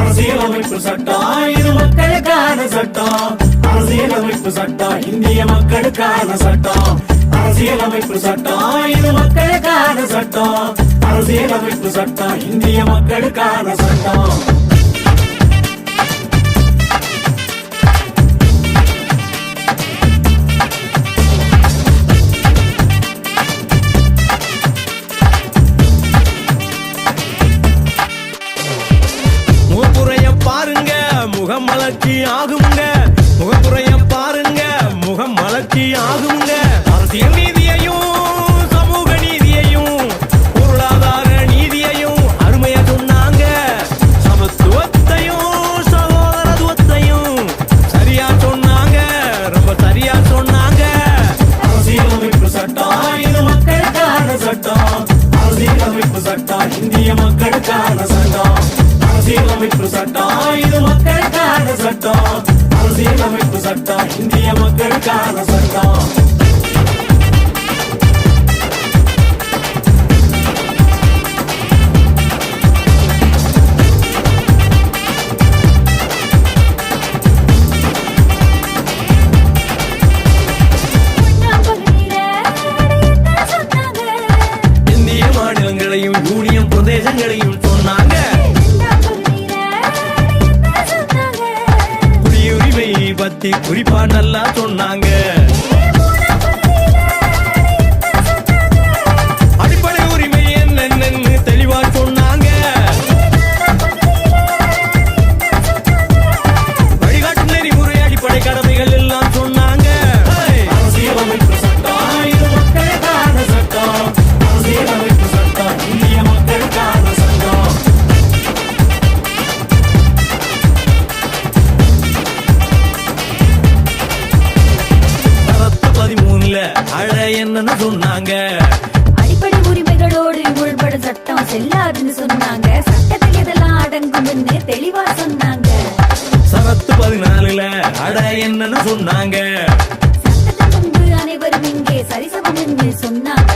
அரசியலமைப்பு சட்டம் இது மக்களுக்கான சட்டம். அரசியலமைப்பு சட்டம் இந்திய மக்களுக்கான சட்டம். அரசியலமைப்பு சட்டம் இது மக்களுக்கான சட்டம். அரசியலமைப்பு சட்டம் இந்திய மக்களுக்கான சட்டம். பாருங்க முகம் மலர்ச்சி ஆகுங்க. முகத்துறைய பாருங்க முகம் மலர்ச்சி ஆகுங்க. அரசியல் நீதியையும் சமூக நீதியையும் பொருளாதார நீதியையும் அருமையா சொன்னாங்க. சமத்துவத்தையும் சகோதரத்துவத்தையும் சரியா சொன்னாங்க. ரொம்ப சரியா சொன்னாங்க. அரசியலமைப்பு சட்டம் இது மக்களுக்கான சட்டம். அரசியலமைப்பு சட்டம் இந்திய மக்களுக்கான சட்டம். அரசியலமைப்பு சட்டம் இது மக்களுக்கான சட்டம். அரசியலமைப்பு சட்டம் இந்திய மக்களுக்கான சட்டம். இந்திய மாநிலங்களையும் யூனியன் பிரதேசங்களையும் சொன்னாங்க. பத்தி குறிப்பா நல்லா சொன்னாங்க. அடிப்படை உரிமை என்னன்னு தெளிவா சொன்னாங்க. வழிகாட்டு நெறிமுறை அடிப்படை கடமைகள் எல்லாம் சொன்னாங்க. அரசியலமைப்பு சட்டம் இது மக்களுக்கான சட்டம். அரசியலமைப்பு சட்டம் இந்திய மக்களுக்கான சட்டம். அழ என்னன்னு சொன்னாங்க. அடிப்படை உரிமைகளோடு உள்பட சட்டம் செல்லாதுன்னு சொன்னாங்க. சட்டத்தில் இதெல்லாம் அடங்கும்னு தெளிவா சொன்னாங்க. சரத்து 14 அட என்னன்னு சொன்னாங்க. சட்டத்தின் முன்பு அனைவரும் இங்கே சரிசமம் என்று சொன்னாங்க.